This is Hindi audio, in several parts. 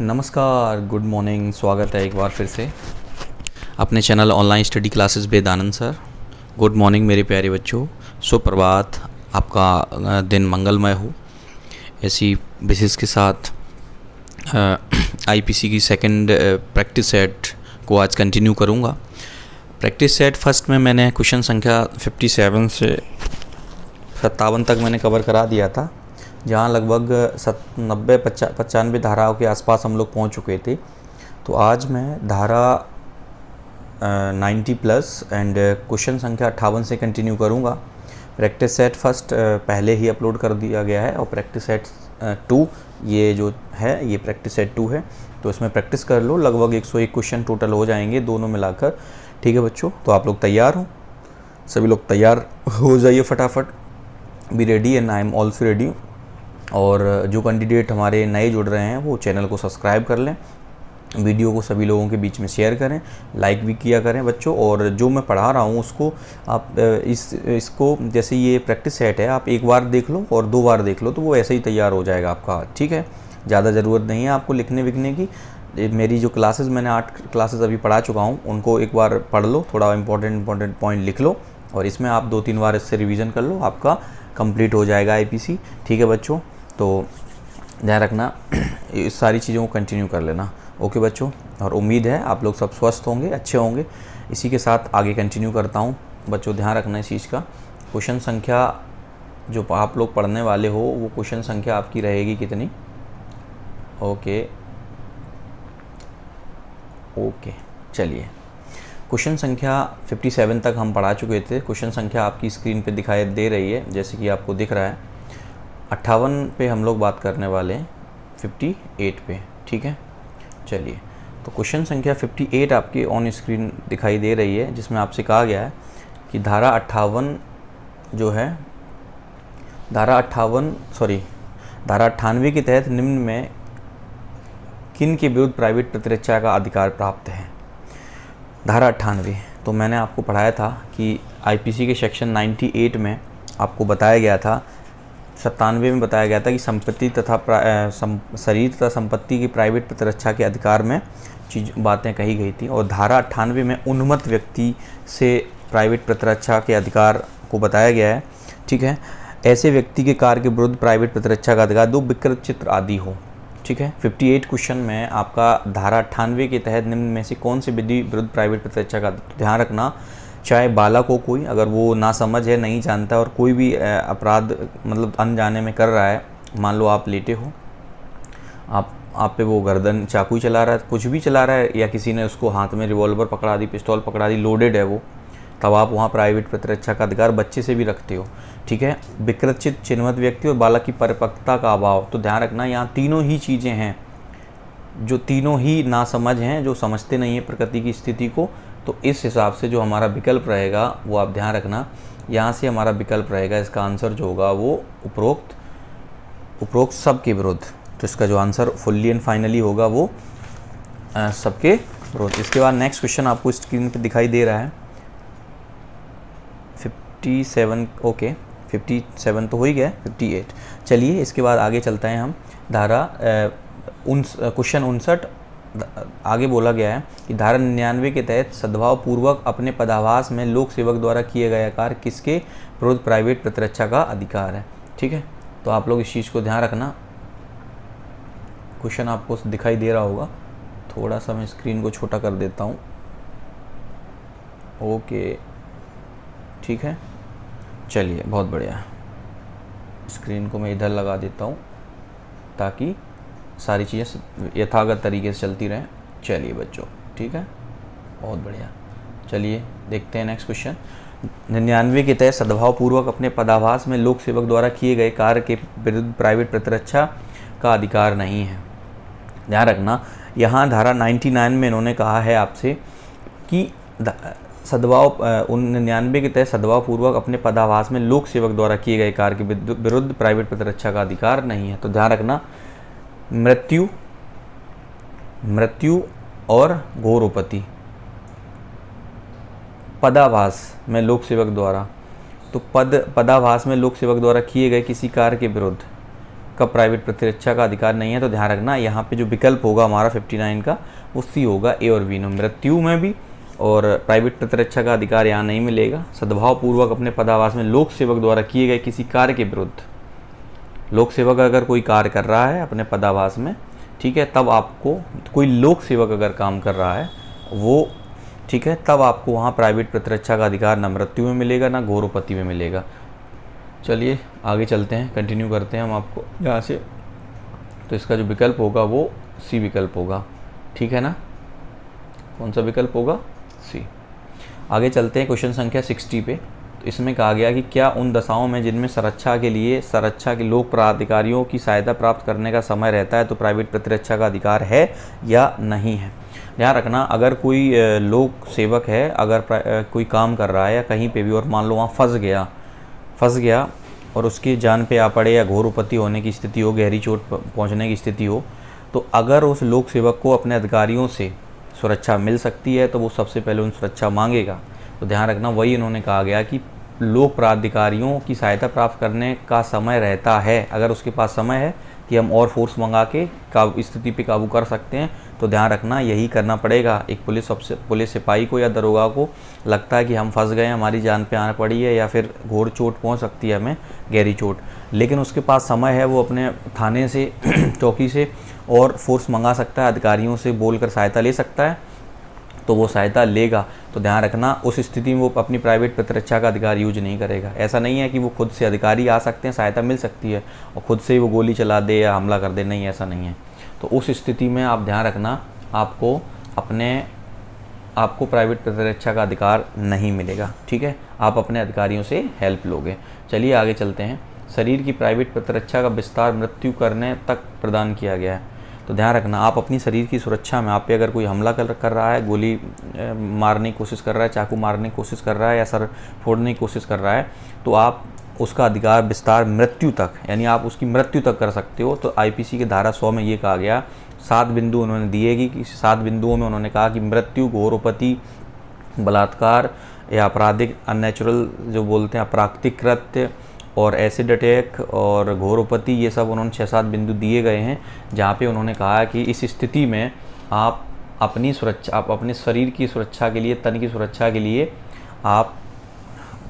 नमस्कार, गुड मॉर्निंग। स्वागत है एक बार फिर से अपने channel online study classes with Anand sir. Good morning मेरे प्यारे बच्चों, सुप्रभात। आपका दिन मंगलमय हो। ऐसी विशेष के साथ आईपीसी की सेकंड प्रैक्टिस सेट को आज कंटिन्यू करूँगा। प्रैक्टिस सेट फर्स्ट में मैंने क्वेश्चन संख्या 57 से 57 तक मैंने कवर करा दिया था, जहाँ लगभग 95 धाराओं के आसपास हम लोग पहुँच चुके थे। तो आज मैं धारा 90 प्लस एंड क्वेश्चन संख्या 58 से कंटिन्यू करूँगा। प्रैक्टिस सेट फर्स्ट पहले ही अपलोड कर दिया गया है और प्रैक्टिस सेट 2 ये जो है ये प्रैक्टिस सेट 2 है, तो इसमें प्रैक्टिस कर लो। लगभग 101 क्वेश्चन टोटल हो जाएंगे दोनों मिलाकर। ठीक है बच्चों, तो आप लोग तैयार हो? सभी लोग तैयार हो जाइए फटाफट। Be ready and I am also ready. और जो कैंडिडेट हमारे नए जुड़ रहे हैं वो चैनल को सब्सक्राइब कर लें, वीडियो को सभी लोगों के बीच में शेयर करें, लाइक भी किया करें बच्चों। और जो मैं पढ़ा रहा हूँ उसको आप इसको जैसे ये प्रैक्टिस सेट है, आप एक बार देख लो और 2 बार देख लो तो वो ऐसे ही तैयार हो जाएगा आपका। ठीक है, ज़्यादा ज़रूरत नहीं है आपको लिखने विखने की। मेरी जो क्लासेस मैंने 8 क्लासेस अभी पढ़ा चुका हूँ उनको एक बार पढ़ लो, थोड़ा इंपॉर्टेंट पॉइंट लिख लो और इसमें आप 2-3 बार इससे रिवीजन कर लो, आपका कंप्लीट हो जाएगा आईपीसी। ठीक है बच्चों, तो ध्यान रखना, इस सारी चीज़ों को कंटिन्यू कर लेना। ओके बच्चों, और उम्मीद है आप लोग सब स्वस्थ होंगे, अच्छे होंगे। इसी के साथ आगे कंटिन्यू करता हूँ बच्चों, ध्यान रखना इस चीज़ का। क्वेश्चन संख्या जो आप लोग पढ़ने वाले हो वो क्वेश्चन संख्या आपकी रहेगी कितनी? ओके, चलिए क्वेश्चन संख्या 57 तक हम पढ़ा चुके थे। क्वेश्चन संख्या आपकी स्क्रीन पे दिखाई दे रही है, जैसे कि आपको दिख रहा है। 58 पे हम लोग बात करने वाले हैं 58 पे। ठीक है, चलिए तो क्वेश्चन संख्या 58 आपकी ऑन स्क्रीन दिखाई दे रही है, जिसमें आपसे कहा गया है कि धारा 58 जो है, धारा 98 के तहत निम्न में किन के विरुद्ध प्राइवेट प्रतिरक्षा का अधिकार प्राप्त है। धारा 98 तो मैंने आपको पढ़ाया था कि आईपीसी के सेक्शन 98 में आपको बताया गया था, 97 में बताया गया था कि संपत्ति तथा शरीर तथा संपत्ति की प्राइवेट प्रतिरक्षा के अधिकार में बातें कही गई थी। और धारा 98 में उन्मत्त व्यक्ति से प्राइवेट प्रतिरक्षा के अधिकार को बताया गया है। ठीक है, ऐसे व्यक्ति के कार्य के विरुद्ध प्राइवेट प्रतिरक्षा का अधिकार दो विकृत चित्र आदि हो। ठीक है, 58 क्वेश्चन में आपका धारा 98 के तहत निम्न में से कौन सी विधि विरुद्ध प्राइवेट प्रतिरक्षा का, तो ध्यान रखना, चाहे बालक हो कोई, अगर वो नासमझ है, नहीं जानता और कोई भी अपराध मतलब अनजाने में कर रहा है, मान लो आप लेटे हो, आप पे वो गर्दन चाकू चला रहा है, कुछ भी चला रहा है, या किसी ने उसको हाथ में रिवॉल्वर पकड़ा दी, पिस्तौल पकड़ा दी, लोडेड है वो, तब आप वहाँ प्राइवेट प्रतिरक्षा का अधिकार बच्चे से भी रखते हो। ठीक है, विकृतचित चिन्हित व्यक्ति और बालक की परिपक्वता का अभाव, तो ध्यान रखना यहाँ तीनों ही चीज़ें हैं, जो तीनों ही नासमझ हैं, जो समझते नहीं है प्रकृति की स्थिति को। तो इस हिसाब से जो हमारा विकल्प रहेगा वो आप ध्यान रखना, यहाँ से हमारा विकल्प रहेगा, इसका आंसर जो होगा वो उपरोक्त सब के विरुद्ध। तो इसका जो आंसर फुल्ली एंड फाइनली होगा वो सबके विरुद्ध। इसके बाद नेक्स्ट क्वेश्चन आपको स्क्रीन पे दिखाई दे रहा है 57। ओके, 57 तो हो ही गया, 58। चलिए इसके बाद आगे चलते हैं हम। धारा क्वेश्चन 59 आगे बोला गया है कि धारा 99 के तहत सद्भाव पूर्वक अपने पदाभास में लोक सेवक द्वारा किए गए कार्य किसके विरुद्ध प्राइवेट प्रतिरक्षा का अधिकार है। ठीक है, तो आप लोग इस चीज़ को ध्यान रखना। क्वेश्चन आपको दिखाई दे रहा होगा, थोड़ा सा मैं स्क्रीन को छोटा कर देता हूँ। ओके, ठीक है, चलिए बहुत बढ़िया। स्क्रीन को मैं इधर लगा देता हूँ ताकि सारी चीज़ें यथागत तरीके से चलती रहें। चलिए बच्चों, ठीक है, बहुत बढ़िया। चलिए देखते हैं नेक्स्ट क्वेश्चन। 99 के तहत सद्भाव पूर्वक अपने पदाभास में लोक सेवक द्वारा किए गए कार्य के विरुद्ध प्राइवेट प्रतिरक्षा का अधिकार नहीं है। ध्यान रखना, यहाँ धारा 99 में इन्होंने कहा है आपसे कि सद्भाव 99 के तहत सद्भाव पूर्वक अपने पदाभास में लोक सेवक द्वारा किए गए कार्य के विरुद्ध प्राइवेट प्रतिरक्षा का अधिकार नहीं है। तो ध्यान रखना, मृत्यु और घोरोपति पदाभास में लोक सेवक द्वारा, तो पदाभास में लोक सेवक द्वारा किए गए किसी कार्य के विरुद्ध कब प्राइवेट प्रतिरक्षा का अधिकार नहीं है, तो ध्यान रखना यहाँ पे जो विकल्प होगा हमारा 59 का वो सी होगा, ए और बी। मृत्यु में भी और प्राइवेट प्रतिरक्षा का अधिकार यहाँ नहीं मिलेगा। सद्भावपूर्वक अपने पदावास में लोक सेवक द्वारा किए गए किसी कार्य के विरुद्ध, लोक सेवक अगर कोई कार्य कर रहा है अपने पदावास में, ठीक है, तब आपको, कोई लोक सेवक अगर काम कर रहा है वो, ठीक है, तब आपको वहाँ प्राइवेट प्रतिरक्षा का अधिकार ना मृत्यु में मिलेगा ना घोरोपति में मिलेगा। चलिए आगे चलते हैं, कंटिन्यू करते हैं हम आपको यहाँ से। तो इसका जो विकल्प होगा वो सी विकल्प होगा, ठीक है ना। कौन सा विकल्प होगा? सी। आगे चलते हैं क्वेश्चन संख्या 60 पे। तो इसमें कहा गया कि क्या उन दशाओं में जिनमें संरक्षा के लोक प्राधिकारियों की सहायता प्राप्त करने का समय रहता है तो प्राइवेट प्रतिरक्षा का अधिकार है या नहीं है। ध्यान रखना, अगर कोई लोक सेवक है, अगर कोई काम कर रहा है या कहीं पे भी, और मान लो वहाँ फंस गया और उसकी जान पे आ पड़े या घोरोपति होने की स्थिति हो, गहरी चोट पहुँचने की स्थिति हो, तो अगर उस लोक सेवक को अपने अधिकारियों से सुरक्षा मिल सकती है तो वो सबसे पहले उन सुरक्षा मांगेगा। तो ध्यान रखना, वही इन्होंने कहा गया कि लोक प्राधिकारियों की सहायता प्राप्त करने का समय रहता है। अगर उसके पास समय है कि हम और फोर्स मंगा के स्थिति पे काबू कर सकते हैं, तो ध्यान रखना यही करना पड़ेगा। एक पुलिस सिपाही को या दरोगा को लगता है कि हम फंस गए, हमारी जान पे आना पड़ी है या फिर घोर चोट पहुंच सकती है हमें, गहरी चोट, लेकिन उसके पास समय है, वो अपने थाने से चौकी से और फोर्स मंगा सकता है, अधिकारियों से बोलकर सहायता ले सकता है, तो वो सहायता लेगा। तो ध्यान रखना, उस स्थिति में वो अपनी प्राइवेट प्रतिरक्षा का अधिकार यूज नहीं करेगा। ऐसा नहीं है कि वो खुद से अधिकारी आ सकते हैं, सहायता मिल सकती है और खुद से ही वो गोली चला दे या हमला कर दे, नहीं, ऐसा नहीं है। तो उस स्थिति में आप ध्यान रखना, आपको प्राइवेट प्रतिरक्षा का अधिकार नहीं मिलेगा, ठीक है। आप अपने अधिकारियों से हेल्प लोगे। चलिए आगे चलते हैं। शरीर की प्राइवेट प्रतिरक्षा का विस्तार मृत्यु करने तक प्रदान किया गया है। तो ध्यान रखना, आप अपनी शरीर की सुरक्षा में, आप पे अगर कोई हमला कर रहा है, गोली मारने की कोशिश कर रहा है, चाकू मारने की कोशिश कर रहा है या सर फोड़ने की कोशिश कर रहा है, तो आप उसका अधिकार विस्तार मृत्यु तक, यानी आप उसकी मृत्यु तक कर सकते हो। तो आईपीसी के धारा 100 में ये कहा गया, 7 बिंदु उन्होंने दिए कि 7 बिंदुओं में उन्होंने कहा कि मृत्यु, घोरोपति, बलात्कार या आपराधिक अननेचुरल जो बोलते हैं अप्राकृतिक कृत्य और एसिड अटैक और घोरोपति, ये सब उन्होंने 6-7 बिंदु दिए गए हैं, जहाँ पे उन्होंने कहा कि इस स्थिति में आप अपने शरीर की सुरक्षा के लिए, तन की सुरक्षा के लिए आप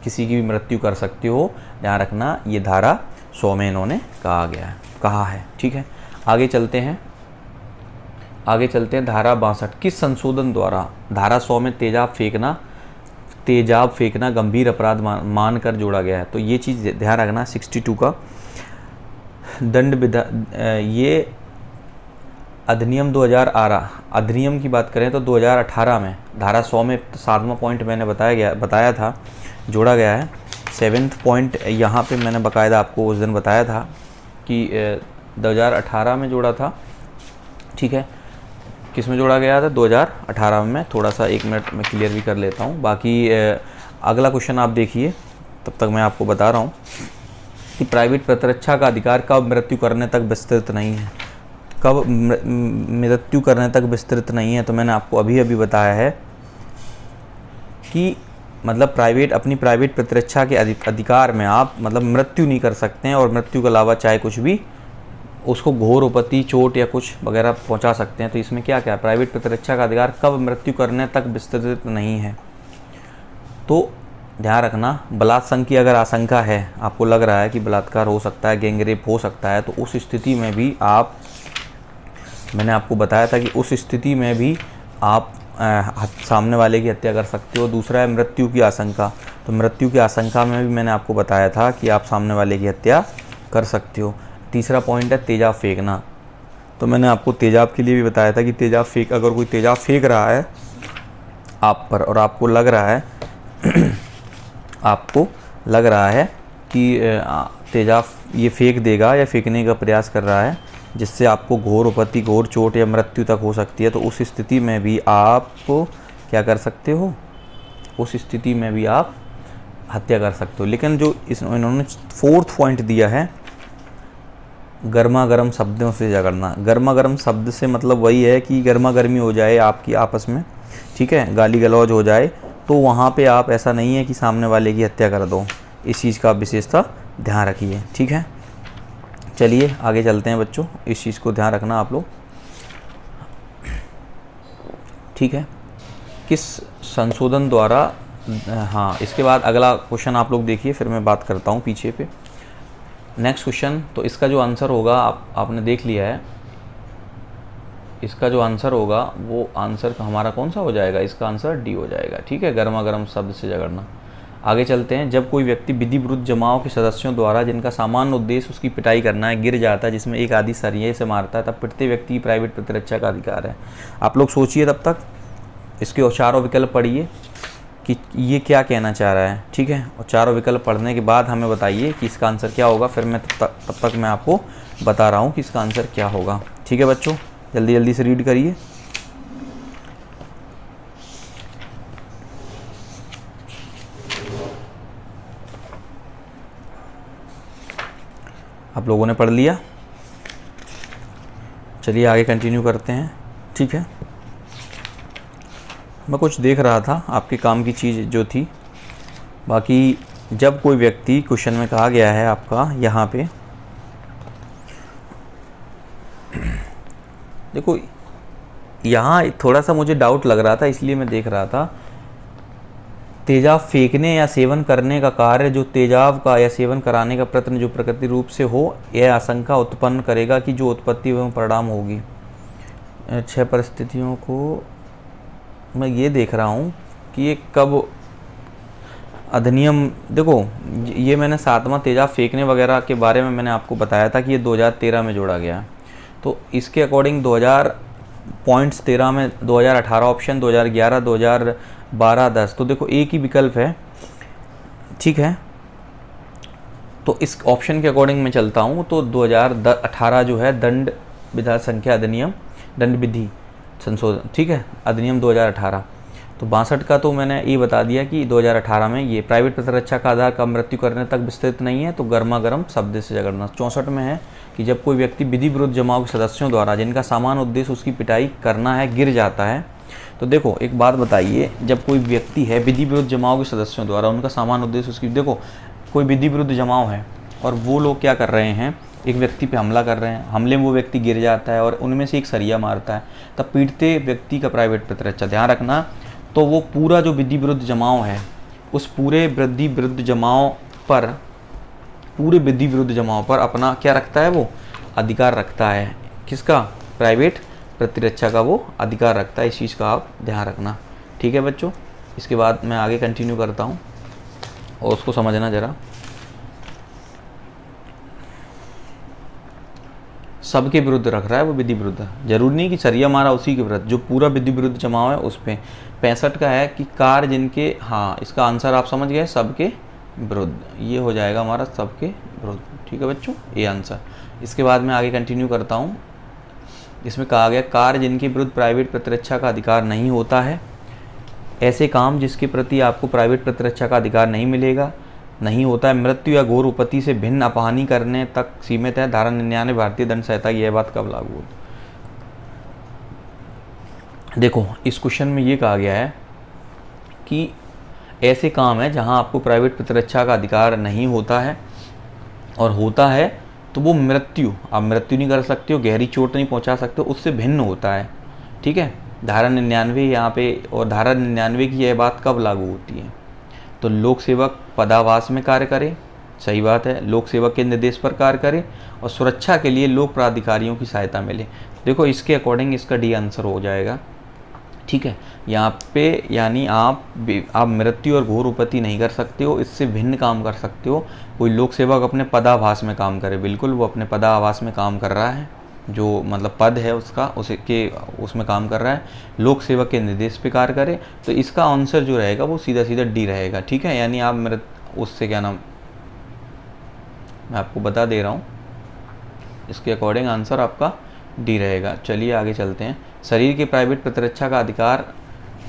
किसी की भी मृत्यु कर सकते हो। ध्यान रखना, ये धारा 100 में इन्होंने कहा है, ठीक है। आगे चलते हैं धारा 62। किस संशोधन द्वारा धारा 100 में तेजाब फेंकना गंभीर अपराध मानकर जोड़ा गया है? तो ये चीज़ ध्यान रखना, 62 का दंड विधान, ये अधिनियम 2018, अधिनियम की बात करें तो 2018 में धारा 100 में 7वां पॉइंट मैंने बताया था, जोड़ा गया है। 7th पॉइंट यहाँ पे मैंने बाकायदा आपको उस दिन बताया था कि 2018 में जोड़ा था, ठीक है। किस में जोड़ा गया था? 2018 में। थोड़ा सा 1 मिनट में क्लियर भी कर लेता हूँ। बाकी अगला क्वेश्चन आप देखिए, तब तक मैं आपको बता रहा हूँ कि प्राइवेट प्रतिरक्षा का अधिकार कब मृत्यु करने तक विस्तृत नहीं है। कब मृत्यु करने तक विस्तृत नहीं है? तो मैंने आपको अभी बताया है कि मतलब अपनी प्राइवेट प्रतिरक्षा के अधिकार में आप मतलब मृत्यु नहीं कर सकते हैं, और मृत्यु के अलावा चाहे कुछ भी उसको घोरोपति, चोट या कुछ वगैरह पहुंचा सकते हैं। तो इसमें क्या प्राइवेट प्रतिरक्षा का अधिकार कब मृत्यु करने तक विस्तृत नहीं है? तो ध्यान रखना, बलात्संग की अगर आशंका है, आपको लग रहा है कि बलात्कार हो सकता है, गैंगरेप हो सकता है, तो उस स्थिति में भी मैंने आपको बताया था कि उस स्थिति में भी आप सामने वाले की हत्या कर सकते हो। दूसरा है मृत्यु की आशंका, तो मृत्यु की आशंका में भी मैंने आपको बताया था कि आप सामने वाले की हत्या कर सकते हो। तीसरा पॉइंट है तेजाब फेंकना, तो मैंने आपको तेजाब के लिए भी बताया था कि अगर कोई तेजाब फेंक रहा है आप पर और आपको लग रहा है कि तेजाब ये फेंक देगा या फेंकने का प्रयास कर रहा है जिससे आपको घोरोपति, घोर चोट या मृत्यु तक हो सकती है, तो उस स्थिति में भी आप क्या कर सकते हो? उस स्थिति में भी आप हत्या कर सकते हो। लेकिन जो इन्होंने 4th पॉइंट दिया है, गर्मा गर्म शब्दों से झगड़ना। गर्मा गर्म शब्द से मतलब वही है कि गर्मा गर्मी हो जाए आपकी आपस में, ठीक है, गाली गलौज हो जाए, तो वहाँ पे आप, ऐसा नहीं है कि सामने वाले की हत्या कर दो। इस चीज़ का विशेषता ध्यान रखिए, ठीक है। चलिए आगे चलते हैं बच्चों, इस चीज़ को ध्यान रखना आप लोग, ठीक है। किस संशोधन द्वारा, हाँ इसके बाद अगला क्वेश्चन आप लोग देखिए, फिर मैं बात करता हूँ पीछे पे। नेक्स्ट क्वेश्चन, तो इसका जो आंसर होगा आपने देख लिया है, इसका जो आंसर होगा वो आंसर हमारा कौन सा हो जाएगा, इसका आंसर डी हो जाएगा, ठीक है। गर्मा गर्म शब्द से झगड़ना। आगे चलते हैं। जब कोई व्यक्ति विधि विरुद्ध जमाव के सदस्यों द्वारा जिनका सामान्य उद्देश्य उसकी पिटाई करना है गिर जाता है, जिसमें एक आदि सरिये से मारता है, तब पिटते व्यक्ति की प्राइवेट प्रतिरक्षा का अधिकार है। आप लोग सोचिए तब तक, इसके और चारों विकल्प पढ़िए कि ये क्या कहना चाह रहा है, ठीक है। और चारों विकल्प पढ़ने के बाद हमें बताइए कि इसका आंसर क्या होगा, फिर मैं तब तक मैं आपको बता रहा हूँ कि इसका आंसर क्या होगा, ठीक है बच्चों। जल्दी जल्दी से रीड करिए। आप लोगों ने पढ़ लिया, चलिए आगे कंटिन्यू करते हैं, ठीक है। मैं कुछ देख रहा था आपके काम की चीज़ जो थी, बाकी जब कोई व्यक्ति, क्वेश्चन में कहा गया है आपका यहाँ पे, देखो यहाँ थोड़ा सा मुझे डाउट लग रहा था, इसलिए मैं देख रहा था। तेजाब फेंकने या सेवन करने का कार्य जो तेजाब का या सेवन कराने का प्रयत्न जो प्रकृति रूप से हो, यह आशंका उत्पन्न करेगा कि जो उत्पत्ति एवं परिणाम होगी। 6 परिस्थितियों को मैं ये देख रहा हूँ कि ये कब अधिनियम, देखो ये मैंने 7वां तेजाब फेंकने वगैरह के बारे में मैंने आपको बताया था कि ये 2013 में जोड़ा गया, तो इसके अकॉर्डिंग 2013 में 2018 ऑप्शन, 2011, 2012, 10, तो देखो एक ही विकल्प है, ठीक है। तो इस ऑप्शन के अकॉर्डिंग मैं चलता हूँ, तो 2018 जो है दंड विधा संख्या अधिनियम, दंड विधि संशोधन, ठीक है, अधिनियम 2018। तो 62 का तो मैंने ये बता दिया कि 2018 में ये प्राइवेट प्रतिरक्षा का आधार का मृत्यु करने तक विस्तृत नहीं है, तो गर्मा गर्म शब्द से झगड़ना। 64 में है कि जब कोई व्यक्ति विधि विरुद्ध जमाव के सदस्यों द्वारा जिनका सामान्य उद्देश्य उसकी पिटाई करना है गिर जाता है। तो देखो एक बात बताइए, जब कोई व्यक्ति है विधि विरुद्ध जमाव के सदस्यों द्वारा उनका सामान्य उद्देश्य उसकी, देखो कोई विधि विरुद्ध जमाव है और वो लोग क्या कर रहे हैं, एक व्यक्ति पे हमला कर रहे हैं, हमले में वो व्यक्ति गिर जाता है और उनमें से एक सरिया मारता है, तब पीटते व्यक्ति का प्राइवेट प्रतिरक्षा, ध्यान रखना। तो वो पूरा जो विधि विरुद्ध जमाव है, उस पूरे विधि विरुद्ध जमाव पर, पूरे विधि विरुद्ध जमाव पर अपना क्या रखता है, वो अधिकार रखता है, किसका, प्राइवेट प्रतिरक्षा का वो अधिकार रखता है। इस चीज़ का आप ध्यान रखना, ठीक है बच्चों। इसके बाद मैं आगे कंटिन्यू करता हूँ और उसको समझना ज़रा। सबके विरुद्ध रख रहा है वो विधि विरुद्ध, जरूरी नहीं कि सरिया मारा उसी के विरुद्ध, जो पूरा विधि विरुद्ध जमाव है उस पर। 65 का है कि कार्य जिनके, हाँ इसका आंसर आप समझ गए, सबके विरुद्ध, ये हो जाएगा हमारा सबके विरुद्ध, ठीक है बच्चों, ये आंसर। इसके बाद मैं आगे कंटिन्यू करता हूँ। इसमें कहा गया कार्य जिनके विरुद्ध प्राइवेट प्रतिरक्षा का अधिकार नहीं होता है, ऐसे काम जिसके प्रति आपको प्राइवेट प्रतिरक्षा का अधिकार नहीं मिलेगा, नहीं होता है, मृत्यु या घोर उपत्ति से भिन्न अपहानि करने तक सीमित है। धारा 99 भारतीय दंड संहिता की यह बात कब लागू होती। देखो इस क्वेश्चन में ये कहा गया है कि ऐसे काम है जहां आपको प्राइवेट प्रतिरक्षा का अधिकार नहीं होता है, और होता है तो वो मृत्यु, आप मृत्यु नहीं कर सकते हो, गहरी चोट नहीं पहुंचा सकते हो, उससे भिन्न होता है, ठीक है। धारा 99 यहाँ पे, और धारा 99 की यह बात कब लागू होती है, तो लोक सेवक पदावास में कार्य करे, सही बात है, लोक सेवक के निर्देश पर कार्य करे, और सुरक्षा के लिए लोक प्राधिकारियों की सहायता मिले। देखो इसके अकॉर्डिंग इसका डी आंसर हो जाएगा, ठीक है। यहाँ पे यानी आप मृत्यु और घोर उपत्ति नहीं कर सकते हो, इससे भिन्न काम कर सकते हो। कोई लोक सेवक अपने पदाभास में काम करे, बिल्कुल वो अपने पदाभास में काम कर रहा है, जो मतलब पद है उसका, उसमें काम कर रहा है, लोक सेवक के निर्देश पे कार्य करे, तो इसका आंसर जो रहेगा वो सीधा सीधा डी रहेगा, ठीक है। यानी आप उससे क्या नाम, मैं आपको बता दे रहा हूँ, इसके अकॉर्डिंग आंसर आपका डी रहेगा। चलिए आगे चलते हैं। शरीर के प्राइवेट प्रतिरक्षा का अधिकार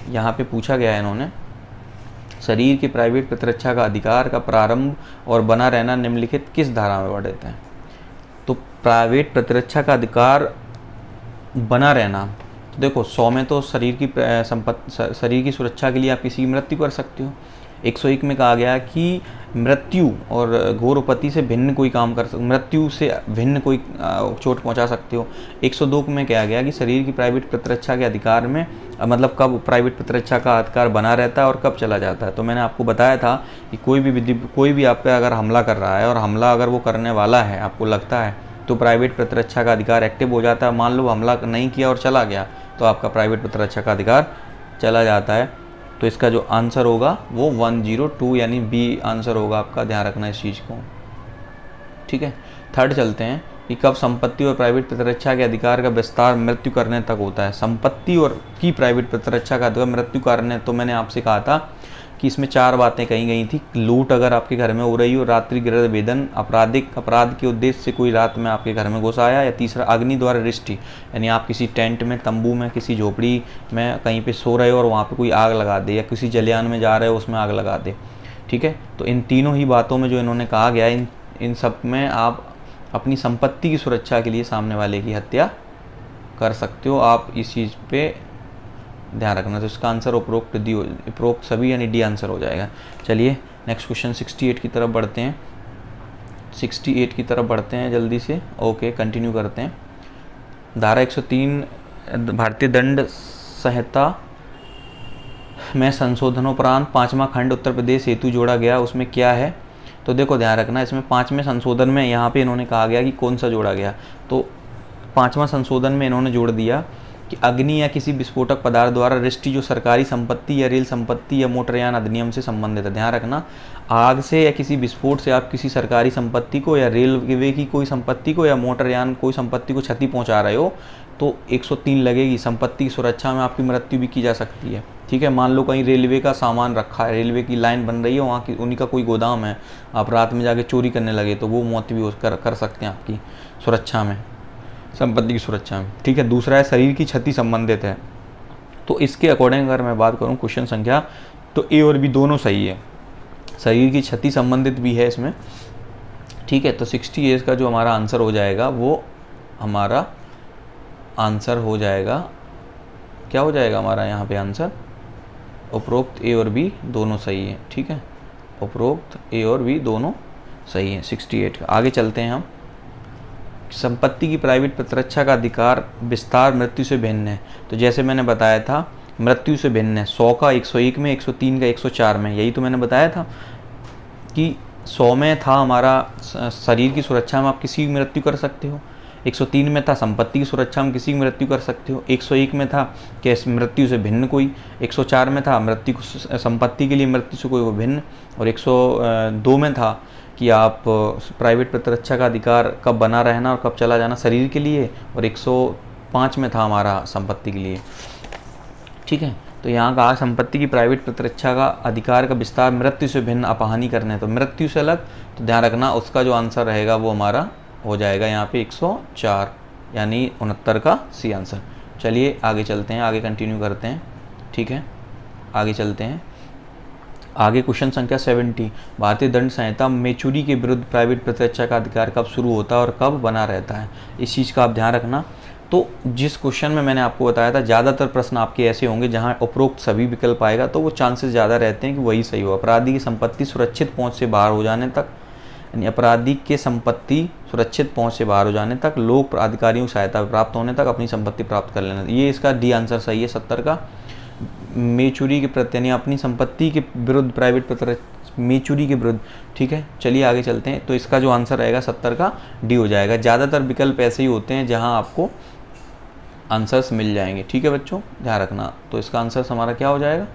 यहाँ पे पूछा गया है इन्होंने, शरीर के प्राइवेट प्रतिरक्षा का अधिकार का प्रारंभ और बना रहना निम्नलिखित किस धारा में वर्णित है। तो प्राइवेट प्रतिरक्षा का अधिकार बना रहना, तो देखो 100 में तो शरीर की सुरक्षा के लिए आप किसी की मृत्यु कर सकते हो। 101 में कहा गया कि मृत्यु और घोरोपति से भिन्न कोई काम कर सकते, मृत्यु से भिन्न कोई चोट पहुंचा सकते हो। 102 में क्या गया कि शरीर की प्राइवेट प्रतिरक्षा के अधिकार में मतलब कब प्राइवेट प्रतिरक्षा का अधिकार बना रहता है और कब चला जाता है। तो मैंने आपको बताया था कि कोई भी आप पे अगर हमला कर रहा है और हमला अगर वो करने वाला है आपको लगता है, तो प्राइवेट प्रतिरक्षा का अधिकार एक्टिव हो जाता है। मान लो हमला नहीं किया और चला गया, तो आपका प्राइवेट प्रतिरक्षा का अधिकार चला जाता है। तो इसका जो आंसर होगा वो 102 यानी बी आंसर होगा आपका, ध्यान रखना इस चीज़ को। ठीक है, थर्ड चलते हैं कि कब संपत्ति और प्राइवेट प्रतिरक्षा के अधिकार का विस्तार मृत्यु करने तक होता है। संपत्ति और की प्राइवेट प्रतिरक्षा का अधिकार मृत्यु करने, तो मैंने आपसे कहा था कि इसमें 4 बातें कही गई थी। लूट अगर आपके घर में हो रही हो, रात्रि गृह भेदन, अपराध के उद्देश्य से कोई रात में आपके घर में घुस आया, या तीसरा अग्नि द्वारा रिष्टि, यानी आप किसी टेंट में, तंबू में, किसी झोपड़ी में कहीं पे सो रहे हो और वहाँ पे कोई आग लगा दे, या किसी जलयान में जा रहे हो उसमें आग लगा दे। ठीक है, तो इन तीनों ही बातों में जो इन्होंने कहा गया, इन सब में आप अपनी संपत्ति की सुरक्षा के लिए सामने वाले की हत्या कर सकते हो। आप इस चीज़ पे ध्यान रखना। तो इसका आंसर उपरोक्त सभी यानी डी आंसर हो जाएगा। चलिए नेक्स्ट क्वेश्चन 68 की तरफ बढ़ते हैं। 68 की तरफ बढ़ते हैं जल्दी से। ओके, कंटिन्यू करते हैं। धारा 103 भारतीय दंड संहिता में संशोधनोपरांत 5वां खंड उत्तर प्रदेश हेतु जोड़ा गया, उसमें क्या है? तो देखो ध्यान रखना, इसमें 5वें संशोधन में यहाँ पे इन्होंने कहा गया कि कौन सा जोड़ा गया। तो 5वां संशोधन में इन्होंने जोड़ दिया कि अग्नि या किसी विस्फोटक पदार्थ द्वारा रिष्टि जो सरकारी संपत्ति या रेल संपत्ति या मोटरयान अधिनियम से संबंधित है। ध्यान रखना, आग से या किसी विस्फोट से आप किसी सरकारी संपत्ति को या रेलवे की कोई संपत्ति को या मोटरयान कोई संपत्ति को क्षति पहुंचा रहे हो तो 103 लगेगी। संपत्ति की सुरक्षा में आपकी मृत्यु भी की जा सकती है। ठीक है, मान लो कहीं रेलवे का सामान रखा है, रेलवे की लाइन बन रही है, वहाँ की उन्हीं का कोई गोदाम है, आप रात में जाके चोरी करने लगे तो वो मौत भी कर सकते हैं आपकी सुरक्षा में, संपत्ति की सुरक्षा में। ठीक है, दूसरा है शरीर की क्षति संबंधित है। तो इसके अकॉर्डिंग अगर मैं बात करूं क्वेश्चन संख्या, तो ए और बी दोनों सही है। शरीर की क्षति संबंधित भी है इसमें। ठीक है, तो 60 का जो हमारा आंसर हो जाएगा वो हमारा आंसर हो जाएगा, क्या हो जाएगा हमारा यहाँ पे आंसर? उपरोक्त ए और बी दोनों सही है। ठीक है, उपरोक्त ए और बी दोनों सही है 68 का। आगे चलते हैं हम। संपत्ति की प्राइवेट प्रतिरक्षा का अधिकार विस्तार मृत्यु से भिन्न है। तो जैसे मैंने बताया था मृत्यु से भिन्न है, 100 का 101 में, 103 का 104 में, यही तो मैंने बताया था कि 100 में था हमारा शरीर की सुरक्षा में आप किसी की मृत्यु कर सकते हो, 103 में था संपत्ति की सुरक्षा में किसी की मृत्यु कर सकते हो, 101 में था कि मृत्यु से भिन्न कोई, 104 में था मृत्यु संपत्ति के लिए मृत्यु से कोई भिन्न, और 102 में था कि आप प्राइवेट प्रतिरक्षा का अधिकार कब बना रहना और कब चला जाना शरीर के लिए, और 105 में था हमारा संपत्ति के लिए। ठीक है, तो यहाँ का संपत्ति की प्राइवेट प्रतिरक्षा का अधिकार का विस्तार मृत्यु से भिन्न अपहानि करने, तो मृत्यु से अलग, तो ध्यान रखना उसका जो आंसर रहेगा वो हमारा हो जाएगा यहाँ पे 104 यानी 69 का सी आंसर। चलिए आगे चलते हैं, आगे कंटिन्यू करते हैं। ठीक है, आगे चलते हैं। आगे क्वेश्चन संख्या 70 भारतीय दंड संहिता में चोरी के विरुद्ध प्राइवेट प्रतिरक्षा का अधिकार कब शुरू होता है और कब बना रहता है, इस चीज़ का आप ध्यान रखना। तो जिस क्वेश्चन में मैंने आपको बताया था ज़्यादातर प्रश्न आपके ऐसे होंगे जहां उपरोक्त सभी विकल्प आएगा, तो वो चांसेस ज़्यादा रहते हैं कि वही सही हो। अपराधी की संपत्ति सुरक्षित पहुँच से बाहर हो जाने तक, यानी अपराधी के संपत्ति सुरक्षित पहुँच से बाहर हो जाने तक, लोक अधिकारियों की सहायता प्राप्त होने तक अपनी संपत्ति प्राप्त कर लेना, ये इसका डी आंसर सही है 70 का। मेचुरी के प्रति यानी अपनी संपत्ति के विरुद्ध प्राइवेट प्रतिरक्षा मेचुरी के विरुद्ध। ठीक है, चलिए आगे चलते हैं। तो इसका जो आंसर रहेगा 70 का डी हो जाएगा। ज़्यादातर विकल्प ऐसे ही होते हैं जहां आपको आंसर्स मिल जाएंगे। ठीक है बच्चों, ध्यान रखना। तो इसका आंसर हमारा क्या हो जाएगा?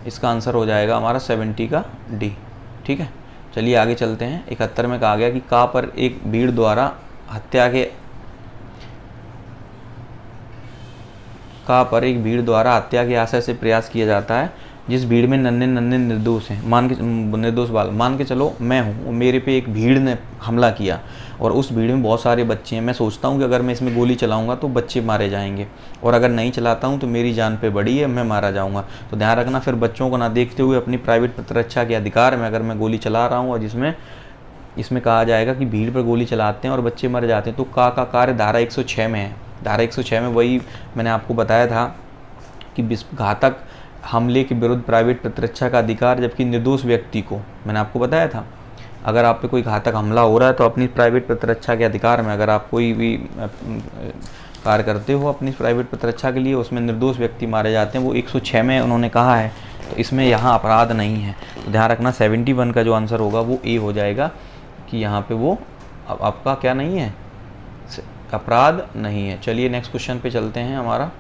इसका आंसर हो जाएगा हमारा 70 का डी। ठीक है, चलिए आगे चलते हैं। 71 में कहा गया कि का पर एक भीड़ द्वारा हत्या के आशय से प्रयास किया जाता है, जिस भीड़ में नन्हे निर्दोष हैं, निर्दोष बाल, मान के चलो मैं हूँ, मेरे पे एक भीड़ ने हमला किया और उस भीड़ में बहुत सारे बच्चे हैं। मैं सोचता हूँ कि अगर मैं इसमें गोली चलाऊंगा तो बच्चे मारे जाएंगे, और अगर नहीं चलाता हूँ तो मेरी जान पे बड़ी है, मैं मारा जाऊँगा। तो ध्यान रखना, फिर बच्चों को ना देखते हुए अपनी प्राइवेट प्रतिरक्षा के अधिकार में अगर मैं गोली चला रहा हूँ और इसमें कहा जाएगा कि भीड़ पर गोली चलाते हैं और बच्चे मर जाते हैं, तो का कार्य धारा 106 में है। धारा 106 में वही मैंने आपको बताया था कि घातक हमले के विरुद्ध प्राइवेट प्रतिरक्षा का अधिकार, जबकि निर्दोष व्यक्ति को, मैंने आपको बताया था अगर आप पे कोई घातक हमला हो रहा है तो अपनी प्राइवेट प्रतिरक्षा के अधिकार में अगर आप कोई भी कार्य करते हो अपनी प्राइवेट प्रतिरक्षा के लिए, उसमें निर्दोष व्यक्ति मारे जाते हैं, वो 106 में उन्होंने कहा है, तो इसमें यहाँ अपराध नहीं है। तो ध्यान रखना 71 का जो आंसर होगा वो ए हो जाएगा कि यहाँ पे वो आपका क्या नहीं है, अपराध नहीं है। चलिए नेक्स्ट क्वेश्चन पे चलते हैं। हमारा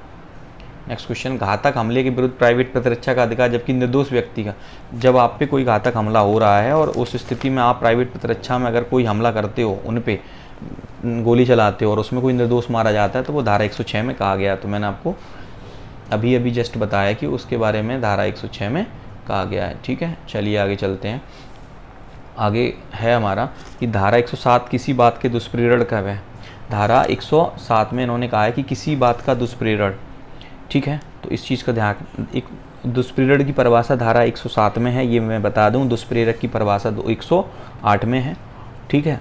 नेक्स्ट क्वेश्चन, घातक हमले के विरुद्ध प्राइवेट प्रतिरक्षा का अधिकार जबकि निर्दोष व्यक्ति का। जब आप पे कोई घातक हमला हो रहा है और उस स्थिति में आप प्राइवेट प्रतिरक्षा में अगर कोई हमला करते हो, उन पे गोली चलाते हो और उसमें कोई निर्दोष मारा जाता है, तो वो धारा 106 में कहा गया। तो मैंने आपको अभी अभी जस्ट बताया कि उसके बारे में धारा 106 में कहा गया है। ठीक है, चलिए आगे चलते हैं। आगे है हमारा कि धारा 107 किसी बात के दुष्प्रेरण का है। धारा 107 में इन्होंने कहा है कि किसी बात का दुष्प्रेरण। ठीक है, तो इस चीज़ का ध्यान, एक दुष्प्रेरण की परिभाषा धारा 107 में है, ये मैं बता दूं। दुष्प्रेरक की परिभाषा 108 में है। ठीक है,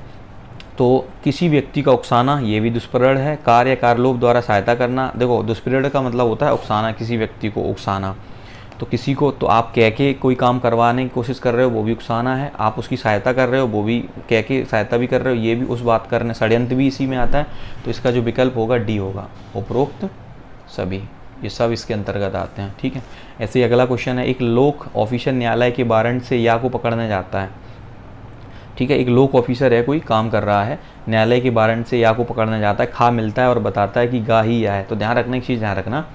तो किसी व्यक्ति का उकसाना, ये भी दुष्प्रेरण है। कार्य या कार्यलोभ द्वारा सहायता करना, देखो दुष्प्रेरण का मतलब होता है उकसाना, किसी व्यक्ति को उकसाना। तो किसी को, तो आप कह के कोई काम करवाने की कोशिश कर रहे हो, वो भी उकसाना है। आप उसकी सहायता कर रहे हो, वो भी कह के सहायता भी कर रहे हो, ये भी उस बात करने, षड्यंत्र भी इसी में आता है। तो इसका जो विकल्प होगा डी होगा, उपरोक्त सभी, ये सब इसके अंतर्गत आते हैं। ठीक है, ऐसे ही अगला क्वेश्चन है, एक लोक ऑफिसर न्यायालय के वारंट से या को पकड़ने जाता है। ठीक है, एक लोक ऑफिसर है, कोई काम कर रहा है, न्यायालय के वारंट से या को पकड़ने जाता है, खा मिलता है और बताता है कि गा ही या है। तो ध्यान रखना, एक चीज़ ध्यान रखना,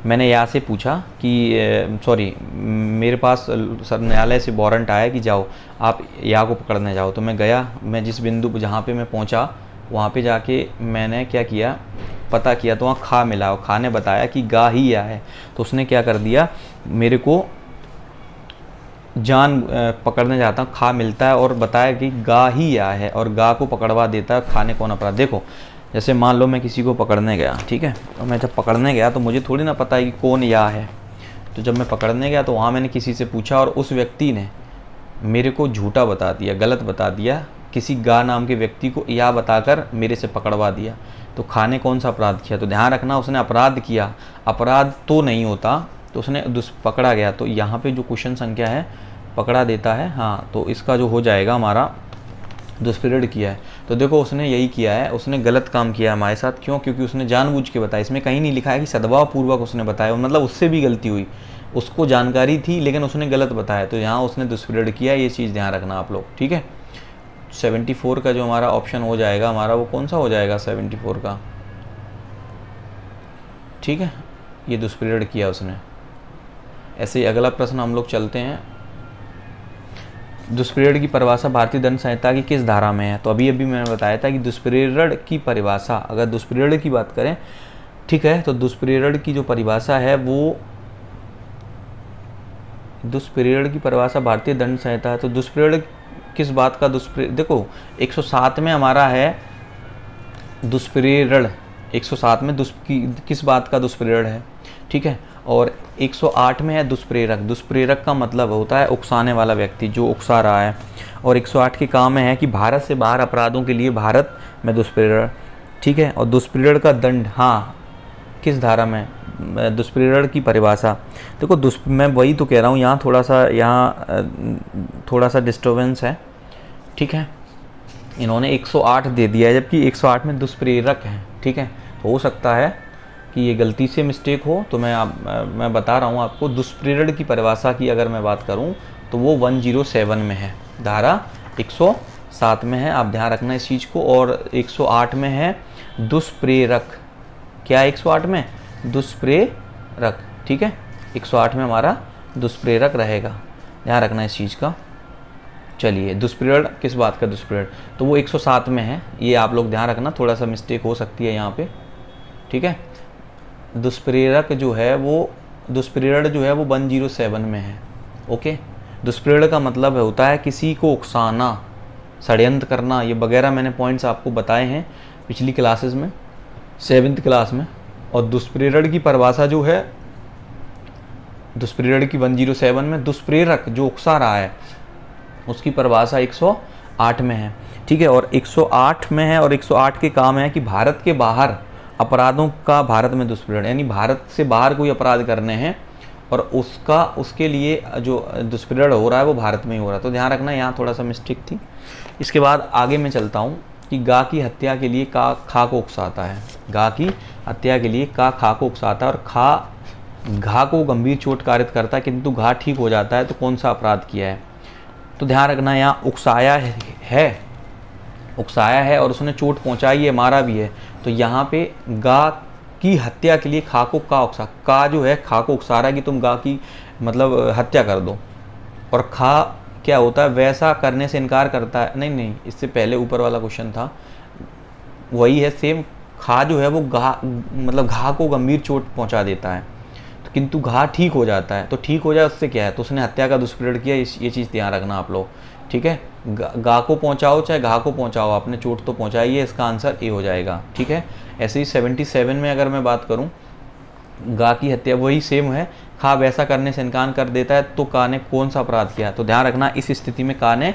मैंने या से पूछा कि सॉरी, मेरे पास सर न्यायालय से वारंट आया कि जाओ आप या को पकड़ने जाओ। तो मैं गया, मैं जिस बिंदु जहाँ पे मैं पहुँचा वहाँ पे जाके मैंने क्या किया, पता किया, तो वहाँ खा मिला और खा ने बताया कि गा ही या है। तो उसने क्या कर दिया, मेरे को जान पकड़ने जाता हूँ, खा मिलता है और बताया कि गा ही या है, और गा को पकड़वा देता है। खाने कौन अपराध, देखो जैसे मान लो मैं किसी को पकड़ने गया, ठीक है, और मैं जब पकड़ने गया तो मुझे थोड़ी ना पता है कि कौन या है। तो जब मैं पकड़ने गया तो वहाँ मैंने किसी से पूछा और उस व्यक्ति ने मेरे को झूठा बता दिया, गलत बता दिया, किसी गा नाम के व्यक्ति को या बताकर मेरे से पकड़वा दिया। तो खाने कौन सा अपराध किया, तो ध्यान रखना उसने अपराध किया, अपराध तो नहीं होता, तो उसने पकड़ा गया। तो यहाँ पे जो क्वेश्चन संख्या है पकड़ा देता है, हाँ, तो इसका जो हो जाएगा हमारा दुष्प्रेरण किया है। तो देखो उसने यही किया है, उसने गलत काम किया हमारे साथ। क्यों, क्योंकि उसने जानबूझ के बताया, इसमें कहीं नहीं लिखा है कि सद्भावपूर्वक उसने बताया, मतलब उससे भी गलती हुई, उसको जानकारी थी लेकिन उसने गलत बताया, तो यहाँ उसने दुष्प्रेरण किया। ये चीज़ ध्यान रखना आप लोग। ठीक है, 74 का जो हमारा ऑप्शन हो जाएगा हमारा, वो कौन सा हो जाएगा 74 का। ठीक है, ये दुष्प्रेरण किया उसने। ऐसे ही अगला प्रश्न हम लोग चलते हैं, दुष्प्रेरण की परिभाषा भारतीय दंड संहिता की किस धारा में है। तो अभी मैंने बताया था कि दुष्प्रेरण की परिभाषा, अगर दुष्प्रेरण की बात करें, ठीक है, तो दुष्प्रेरण की जो परिभाषा है वो, दुष्प्रेरण की परिभाषा भारतीय दंड संहिता है। तो दुष्प्रेरण किस बात का दुष्प्रेरण, देखो 107 में हमारा है दुष्प्रेरण, 107 में किस बात का दुष्प्रेरण है। ठीक है, और 108 में है दुष्प्रेरक। दुष्प्रेरक का मतलब होता है उकसाने वाला व्यक्ति, जो उकसा रहा है। और 108 के काम में है कि भारत से बाहर अपराधों के लिए भारत में दुष्प्रेरण। ठीक है, और दुष्प्रेरण का दंड, हाँ, किस धारा में, दुष्प्रेरण की परिभाषा, देखो मैं वही तो कह रहा हूँ, यहाँ थोड़ा सा डिस्टर्बेंस है। ठीक है, इन्होंने 108 दे दिया है जबकि 108 में दुष्प्रेरक है। ठीक है, हो सकता है कि ये गलती से मिस्टेक हो, तो मैं बता रहा हूँ आपको। दुष्प्रेरण की परिभाषा की अगर मैं बात करूँ तो वो 107 में है, धारा 107 में है, आप ध्यान रखना इस चीज़ को। और 108 में है दुष्प्रेरक, क्या 108 में दुष्प्रेरक। ठीक है, 108 में हमारा दुष्प्रेरक रहेगा, ध्यान रखना इस चीज़ का। चलिए, दुष्प्रेरण किस बात का दुष्प्रेरण, तो वो 107 में है, ये आप लोग ध्यान रखना, थोड़ा सा मिस्टेक हो सकती है यहाँ पे। ठीक है, दुष्प्रेरक जो है वो, दुष्प्रेरण जो है वो 107 में है। ओके, दुष्प्रेरण का मतलब होता है किसी को उकसाना, षड्यंत्र करना, ये वगैरह मैंने पॉइंट्स आपको बताए हैं पिछली क्लासेस में, 7th क्लास में। और दुष्प्रेरण की परिभाषा जो है, दुष्प्रेरण की 107 में, दुष्प्रेरक जो उकसा रहा है उसकी परिभाषा 108 में है। ठीक है, और 108 में है, और 108 के काम है कि भारत के बाहर अपराधों का भारत में दुष्प्रेरण, यानी भारत से बाहर कोई अपराध करने हैं और उसके लिए जो दुष्प्रेरण हो रहा है वो भारत में ही हो रहा है। तो ध्यान रखना, यहाँ थोड़ा सा मिस्टेक थी। इसके बाद आगे मैं चलता हूँ कि गा की हत्या के लिए का खा को उकसाता है। गा की हत्या के लिए का खा को उकसाता है और खा घा को गंभीर चोट कारित करता है, किंतु घा ठीक हो जाता है। तो कौन सा अपराध किया है? तो ध्यान रखना, यहाँ उकसाया है और उसने चोट पहुँचाई है, मारा भी है। तो यहाँ पे गा की हत्या के लिए खा को का जो है खा को उकसा रहा है कि तुम गा की मतलब हत्या कर दो, और खा क्या होता है, वैसा करने से इनकार करता है। नहीं, इससे पहले ऊपर वाला क्वेश्चन था वही है सेम। खा जो है वो घा को गंभीर चोट पहुंचा देता है, तो किंतु घा ठीक हो जाता है। तो ठीक हो जाए उससे क्या है, तो उसने हत्या का दुष्प्रेरण किया। ये चीज़ ध्यान रखना आप लोग, ठीक है। गा को पहुंचाओ चाहे घा को पहुंचाओ, आपने चोट तो पहुंचाई है, इसका आंसर ए हो जाएगा, ठीक है। ऐसे ही 77 में अगर मैं बात करूं, गा की हत्या वही सेम है, खा वैसा करने से इनकार कर देता है। तो का ने कौन सा अपराध किया? तो ध्यान रखना, इस स्थिति में का ने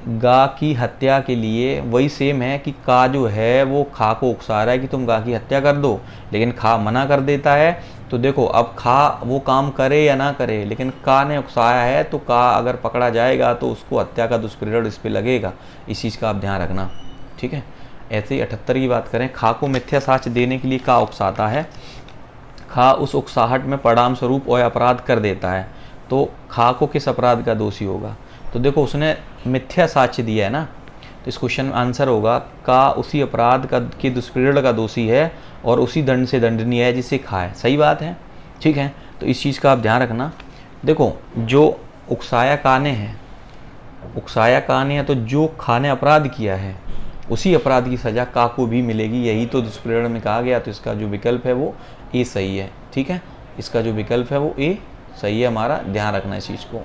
गा की हत्या के लिए वही सेम है कि का जो है वो खा को उकसा रहा है कि तुम गा की हत्या कर दो, लेकिन खा मना कर देता है। तो देखो अब खा वो काम करे या ना करे, लेकिन का ने उकसाया है, तो का अगर पकड़ा जाएगा तो उसको हत्या का दुष्प्रेरण इस पर लगेगा। इस चीज़ का आप ध्यान रखना, ठीक है। ऐसे ही 78 की बात करें, खा को मिथ्या साक्ष्य देने के लिए का उकसाता है, खा उस उकसाहट में परिणाम स्वरूप वह अपराध कर देता है। तो खा को किस अपराध का दोषी होगा? तो देखो उसने मिथ्या साक्ष्य दिया है ना, तो इस क्वेश्चन में आंसर होगा का उसी अपराध का के दुष्प्रेरण का दोषी है और उसी दंड से दंडनीय है जिसे खा है। सही बात है, ठीक है। तो इस चीज़ का आप ध्यान रखना। देखो जो उकसाया का ने है, तो जो खा ने अपराध किया है उसी अपराध की सज़ा का को भी मिलेगी, यही तो दुष्प्रेरण में कहा गया। तो इसका जो विकल्प है वो ए सही है, ठीक है। इसका जो विकल्प है वो ए सही है हमारा, ध्यान रखना इस चीज़ को,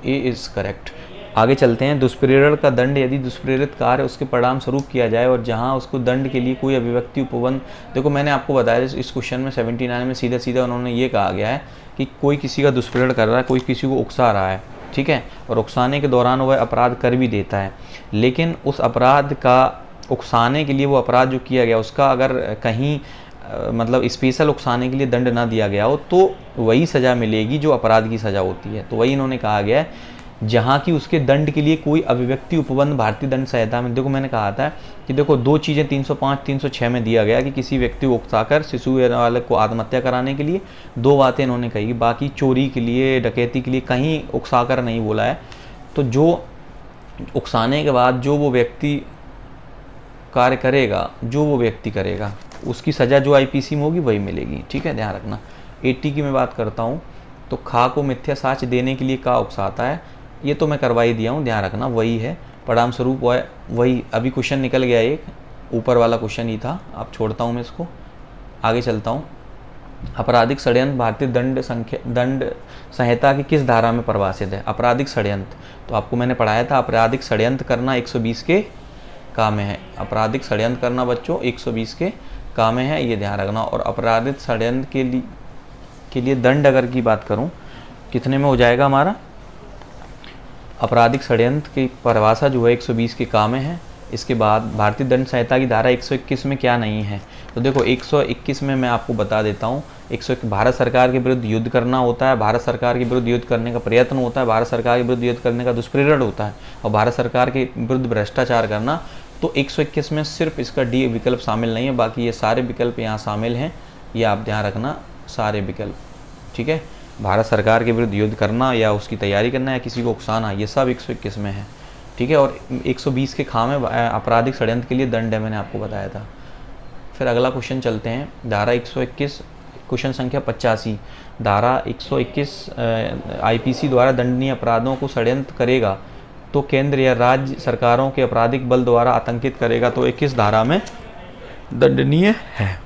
ए इज़ करेक्ट। आगे चलते हैं। दुष्प्रेरण का दंड यदि दुष्प्रेरित कार्य उसके परिणाम स्वरूप किया जाए और जहां उसको दंड के लिए कोई अभिव्यक्ति उपबंध, देखो मैंने आपको बताया इस क्वेश्चन में 79 में सीधा उन्होंने ये कहा गया है कि कोई किसी का दुष्प्रेरण कर रहा है, कोई किसी को उकसा रहा है, ठीक है, और उकसाने के दौरान वह अपराध कर भी देता है, लेकिन उस अपराध का उकसाने के लिए वो अपराध जो किया गया उसका अगर कहीं मतलब स्पेशल उकसाने के लिए दंड ना दिया गया हो तो वही सज़ा मिलेगी जो अपराध की सज़ा होती है। तो वही इन्होंने कहा गया है जहाँ की उसके दंड के लिए कोई अभिव्यक्ति उपबंध भारतीय दंड संहिता में, देखो मैंने कहा था कि देखो दो चीज़ें 305 306 में दिया गया कि किसी व्यक्ति को उकसाकर शिशु या नाबालग को आत्महत्या कराने के लिए, दो बातें इन्होंने कही, बाकी चोरी के लिए डकैती के लिए कहीं उकसाकर नहीं बोला है। तो जो उकसाने के बाद जो वो व्यक्ति कार्य करेगा उसकी सज़ा जो आईपीसी में होगी वही मिलेगी, ठीक है, ध्यान रखना। 80 की मैं बात करता हूँ, तो खा को मिथ्या साक्ष्य देने के लिए का उकसाता है, ये तो मैं करवा ही दिया हूँ, ध्यान रखना वही है, परिणाम स्वरूप वही। अभी क्वेश्चन निकल गया, एक ऊपर वाला क्वेश्चन ही था, अब छोड़ता हूँ मैं इसको, आगे चलता हूँ। आपराधिक षड्यंत्र भारतीय दंड संहिता की किस धारा में परिभाषित है? आपराधिक षड्यंत्र, तो आपको मैंने पढ़ाया था आपराधिक षड्यंत्र करना 120 के का में है। आपराधिक षड्यंत्र करना बच्चों 120 के का में है, ये ध्यान रखना। और आपराधिक षड्यंत्र के लिए दंड अगर की बात करूं कितने में हो जाएगा हमारा? आपराधिक षड्यंत्र की परिभाषा जो है 120 के का में है। इसके बाद भारतीय दंड संहिता की धारा 121 में क्या नहीं है? तो देखो 121 में मैं आपको बता देता हूँ, भारत सरकार के विरुद्ध युद्ध करना होता है, भारत सरकार के विरुद्ध युद्ध करने का प्रयत्न होता है, भारत सरकार के विरुद्ध युद्ध करने का दुष्प्रेरण होता है, और भारत सरकार के विरुद्ध भ्रष्टाचार करना। तो 121 में सिर्फ इसका डी विकल्प शामिल नहीं है, बाकी ये सारे विकल्प यहाँ शामिल हैं, ये आप ध्यान रखना, सारे विकल्प, ठीक है। भारत सरकार के विरुद्ध युद्ध करना या उसकी तैयारी करना या किसी को उकसाना, ये सब 121 में है, ठीक है। और 120 के खा में आपराधिक षड्यंत्र के लिए दंड है, मैंने आपको बताया था। फिर अगला क्वेश्चन चलते हैं, धारा 121 क्वेश्चन संख्या 85, धारा 121 आईपीसी द्वारा दंडनीय अपराधों को षड्यंत्र करेगा तो केंद्र या राज्य सरकारों के आपराधिक बल द्वारा आतंकित करेगा, तो 21 धारा में दंडनीय है,